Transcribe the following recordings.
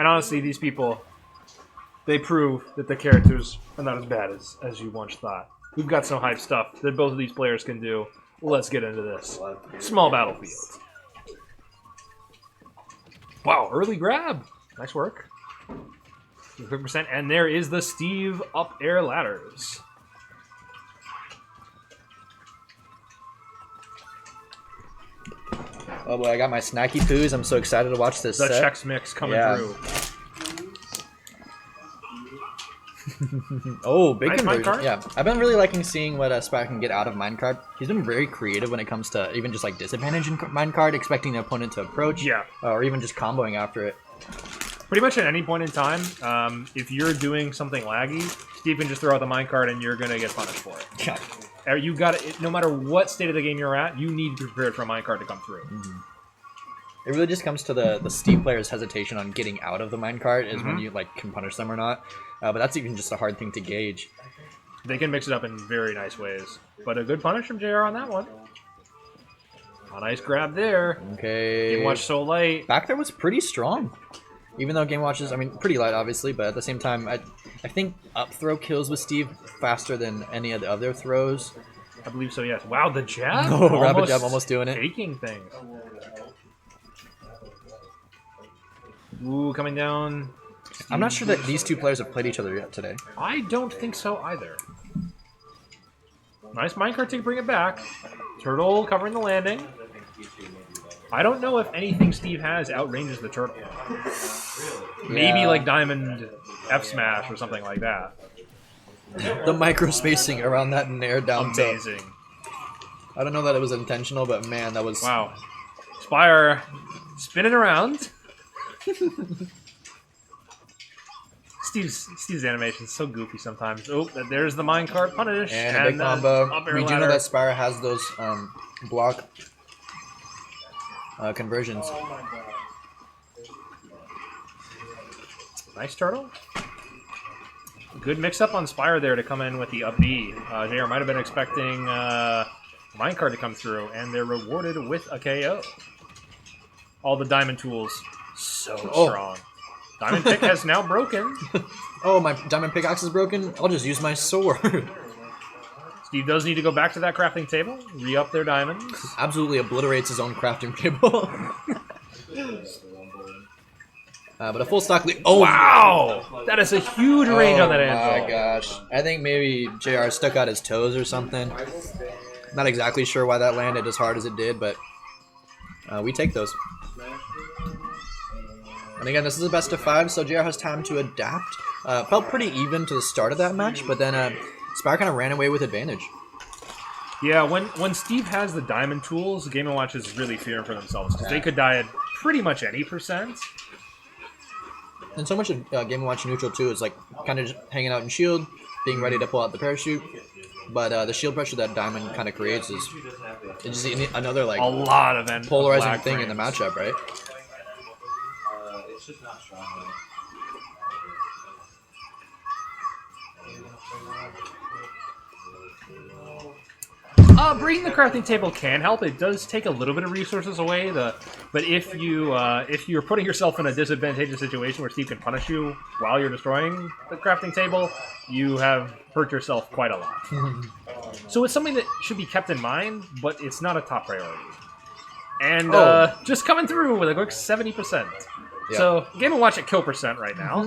And honestly, these people, they prove that the characters are not as bad as you once thought. We've got some hype stuff that both of these players can do. Let's get into this. Small battlefield. Wow, early grab. Nice work. 50%, and there is the Steve up air ladders. Oh boy, I got my snacky poos. I'm so excited to watch this. The set. Chex Mix coming through. Oh, big Nice conversion. minecart. Yeah, I've been really liking seeing what Spyre can get out of minecart. He's been very creative when it comes to even just like disadvantage in minecart, expecting the opponent to approach. Yeah. Or even just comboing after it. Pretty much at any point in time, if you're doing something laggy, Steve can just throw out the minecart and you're gonna get punished for it. Yeah. You got it. No matter what state of the game you're at, you need to be prepared for a minecart to come through. It really just comes to the Steve player's hesitation on getting out of the minecart is when you like can punish them or not. But that's even just a hard thing to gauge. They can mix it up in very nice ways. But a good punish from JR on that one. A nice grab there. Okay. Game Watch so light. Back there was pretty strong. Even though Game Watch is, I mean, pretty light, obviously, but at the same time, I think up throw kills with Steve faster than any of the other throws. I believe so, yes. Wow, the jab? Oh, rapid jab, almost doing it. Taking things. Ooh, coming down. I'm not sure that these two players have played each other yet today. I don't think so either. Nice minecart to bring it back. Turtle covering the landing. I don't know if anything Steve has outranges the turtle. Maybe like Diamond F Smash or something like that. The micro spacing around that nair down tilt. Amazing. I don't know that it was intentional, but man, that was... Wow. Spyre spinning around. Steve's animation is so goofy sometimes. Oh, there's the minecart punish. And a big combo. We do know that Spyre has those block conversions. Nice turtle. Good mix-up on Spyre there to come in with the up B. JR might have been expecting minecart to come through, and they're rewarded with a KO. All the diamond tools, so strong. Diamond pick has now broken. Oh, my diamond pickaxe is broken? I'll just use my sword. Steve does need to go back to that crafting table, re-up their diamonds. Absolutely obliterates his own crafting table. But a full stock lead. Oh, wow! That is a huge range on that anvil. Oh my gosh. I think maybe JR stuck out his toes or something. Not exactly sure why that landed as hard as it did, but we take those. And again, this is a best of 5, so JR has time to adapt. Felt pretty even to the start of that match, but then Spyre kind of ran away with advantage. Yeah, when Steve has the diamond tools, Game & Watch is really fearing for themselves, because they could die at pretty much any percent. And so much of Game & Watch neutral, too, is like kind of just hanging out in shield, being ready to pull out the parachute. But the shield pressure that diamond kind of creates is just another like a lot of polarizing thing in the matchup, right? It's just not strong enough. Bringing the crafting table can help. It does take a little bit of resources away. But if you're putting yourself in a disadvantageous situation where Steve can punish you while you're destroying the crafting table, you have hurt yourself quite a lot. So it's something that should be kept in mind, but it's not a top priority. And just coming through with a quick 70%. Yep. So Game & Watch at kill percent right now.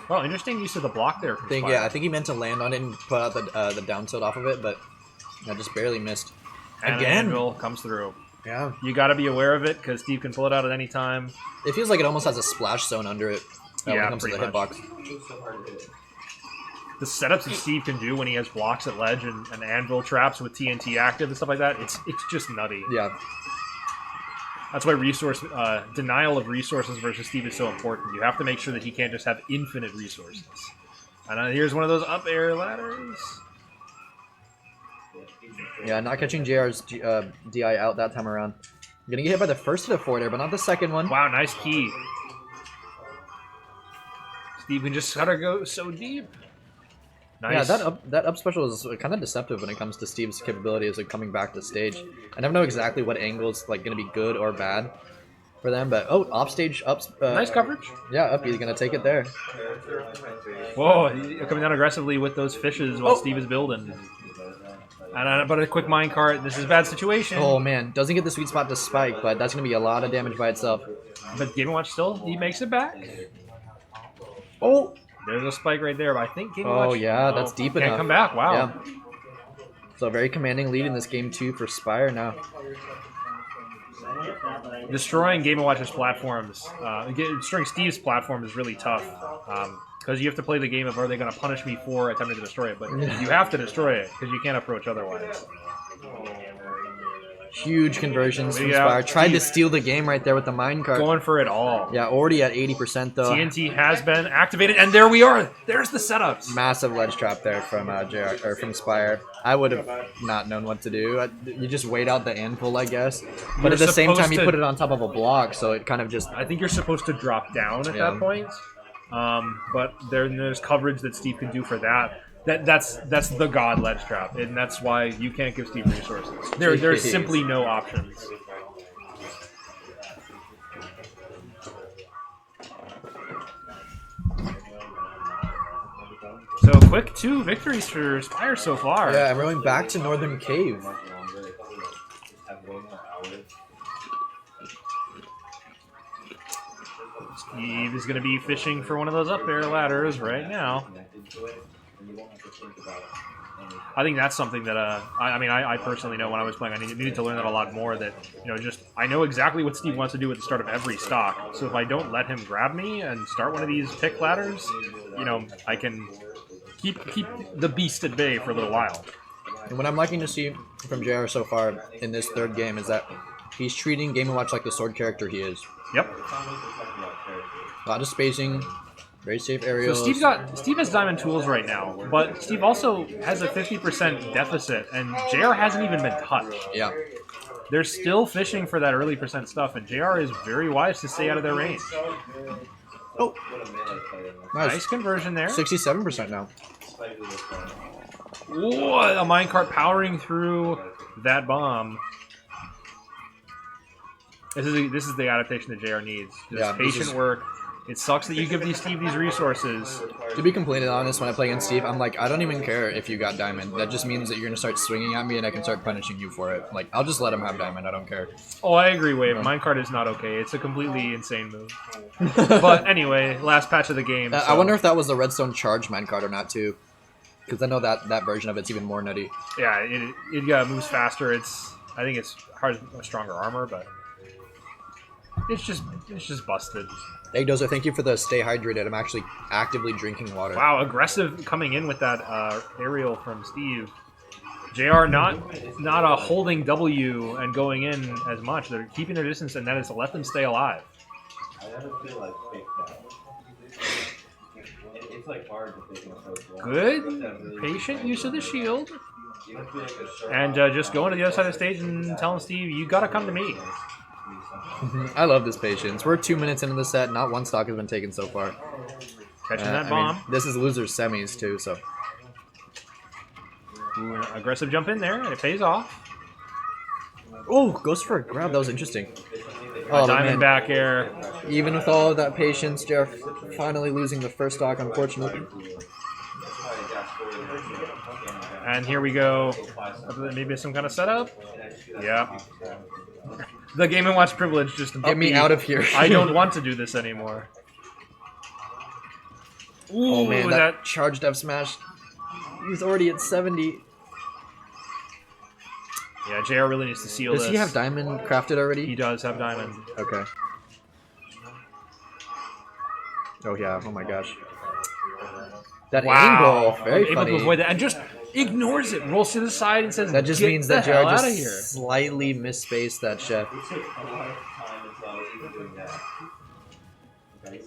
Well, interesting use of the block there. From Spyre. I think he meant to land on it and put out the down tilt off of it, but just barely missed. And again, anvil comes through. Yeah, you got to be aware of it because Steve can pull it out at any time. It feels like it almost has a splash zone under it when it comes to the hitbox. The setups that Steve can do when he has blocks at ledge and anvil traps with TNT active and stuff like that, it's just nutty. Yeah. That's why resource denial of resources versus Steve is so important. You have to make sure that he can't just have infinite resources. And here's one of those up air ladders. Yeah, not catching JR's DI out that time around. Gonna get hit by the first hit of forward air, but not the second one. Wow, nice key. Steve can just gotta go so deep. Nice. Yeah, that up special is kind of deceptive when it comes to Steve's capabilities of coming back to stage. I never know exactly what angle's like gonna be good or bad for them, but oh, off stage, ups. Nice coverage. Yeah, up. He's gonna take it there. Whoa, you're coming down aggressively with those fishes while Steve is building. But a quick minecart. This is a bad situation. Oh man, doesn't get the sweet spot to spike, but that's gonna be a lot of damage by itself. But Game & Watch still, he makes it back. Oh, there's a spike right there, but I think Game & Watch... Oh yeah, that's deep can't enough. come back, wow. Yeah. So very commanding lead in this game 2 for Spyre now. Destroying Game & Watch's platforms, destroying Steve's platform is really tough. Because you have to play the game of are they going to punish me for attempting to destroy it, but you have to destroy it because you can't approach otherwise. Huge conversions from Yeah, Spyre. Tried to steal the game right there with the minecart. Going for it all. Yeah, already at 80% though. TNT has been activated, and there we are. There's the setups. Massive ledge trap there from JR, or from Spyre. I would have not known what to do. You just wait out the anvil, I guess. But at the same time, you put it on top of a block, so it kind of just... I think you're supposed to drop down at that point. But there's coverage that Steve can do for that. That's the god ledge trap, and that's why you can't give Steve resources. There's simply no options. So quick 2 victories for Spyre so far. Yeah, and we're going back to Northern Cave. Steve is going to be fishing for one of those up air ladders right now. I think that's something that I personally know when I was playing. I needed to learn that a lot more. That I know exactly what Steve wants to do at the start of every stock. So if I don't let him grab me and start one of these pick ladders, I can keep the beast at bay for a little while. And what I'm liking to see from JR so far in this third game is that he's treating Game & Watch like the sword character he is. Yep. A lot of spacing, very safe aerials. So Steve has diamond tools right now, but Steve also has a 50% deficit, and JR hasn't even been touched. Yeah. They're still fishing for that early percent stuff, and JR is very wise to stay out of their range. Oh, nice conversion there. 67% now. Ooh, a minecart powering through that bomb. This is the adaptation that JR needs. Just patient work. It sucks that you give Steve these resources. To be completely honest, when I play against Steve, I'm like, I don't even care if you got diamond. That just means that you're going to start swinging at me and I can start punishing you for it. Like, I'll just let him have diamond. I don't care. Oh, I agree, Wave. Minecart is not okay. It's a completely insane move. But anyway, last patch of the game. So. I wonder if that was the redstone charge minecart or not, too. Because I know that version of it's even more nutty. Yeah, it moves faster. I think it's stronger armor, but it's just busted. Eggdozer, thank you for the stay hydrated. I'm actually actively drinking water. Wow, aggressive coming in with that aerial from Steve. JR not a holding W and going in as much. They're keeping their distance, and that is to let them stay alive. Good, patient use of the shield. And just going to the other side of the stage and telling Steve, you gotta come to me. I love this patience. We're 2 minutes into the set. Not one stock has been taken so far. Catching that bomb. This is losers semis too, so. Ooh, aggressive jump in there, and it pays off. Oh, goes for a grab. That was interesting. Oh, diamond back air. Even with all of that patience, Jeff finally losing the first stock, unfortunately. And here we go. Maybe some kind of setup. Yeah. The Game & Watch privilege just get me out of here. I don't want to do this anymore. Ooh, oh man, that charged F smash. He's already at 70. Yeah, JR really needs to seal this. Does he have diamond crafted already? He does have diamond. Okay. Oh yeah, oh my gosh. That angle, very funny. Able to avoid that and just ignores it, rolls to the side and says, that just means that JR just slightly misspaced that chef.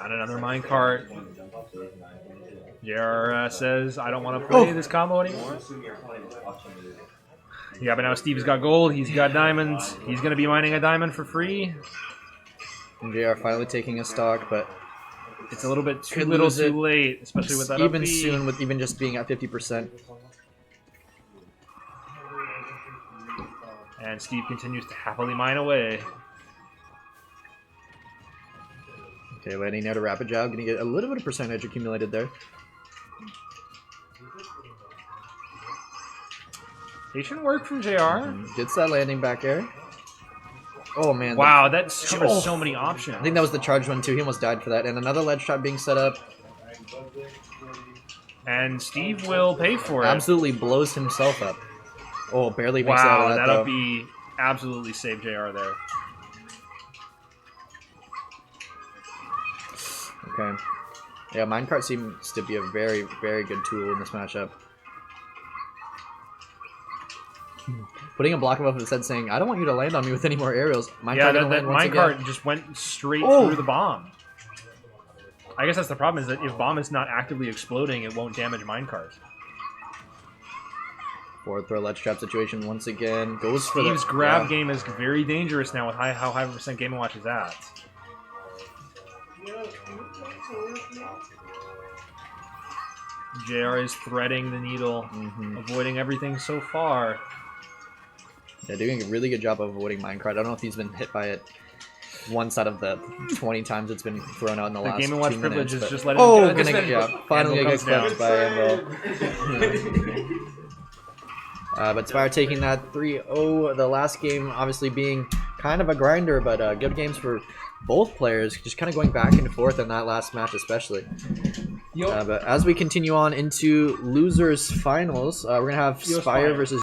On another minecart. JR says, I don't want to play this combo anymore. Yeah, but now Steve's got gold, he's got diamonds, he's going to be mining a diamond for free. And JR finally taking a stock, but It's a little bit too Could little lose it. too late, especially with that Even up B. soon, with even just being at 50%. And Steve continues to happily mine away. Okay, landing out a rapid jab, gonna get a little bit of percentage accumulated there. Patient work from JR. Gets that landing back air. Oh man. Wow, that covers Oh. so many options. I think that was the charge one too. He almost died for that. And another ledge trap being set up. And Steve will pay for it. Absolutely blows himself up. Oh, barely makes it out Wow, of that that though. up B absolutely saved JR there. Okay. Yeah, minecart seems to be a very, very good tool in this matchup. Putting a block above his head saying, I don't want you to land on me with any more aerials. Minecart Yeah, gonna that land once minecart again. just went straight Oh. through the bomb. I guess that's the problem, is that if bomb is not actively exploding, it won't damage minecart. Forward throw ledge trap situation once again. Goes for Steve's the grab yeah. game is very dangerous now with how high percent Game & Watch is at. JR is threading the needle, avoiding everything so far. Yeah, doing a really good job of avoiding minecart. I don't know if he's been hit by it once out of the 20 times it's been thrown out in the last Game & 2 Watch minutes. privilege is but- just letting oh, him gonna finish. yeah, finally Anvil get comes clipped by Anvil. But Spyre taking that 3-0. The last game obviously being kind of a grinder, but good games for both players. Just kind of going back and forth in that last match especially. But as we continue on into losers finals, we're going to have Spyre versus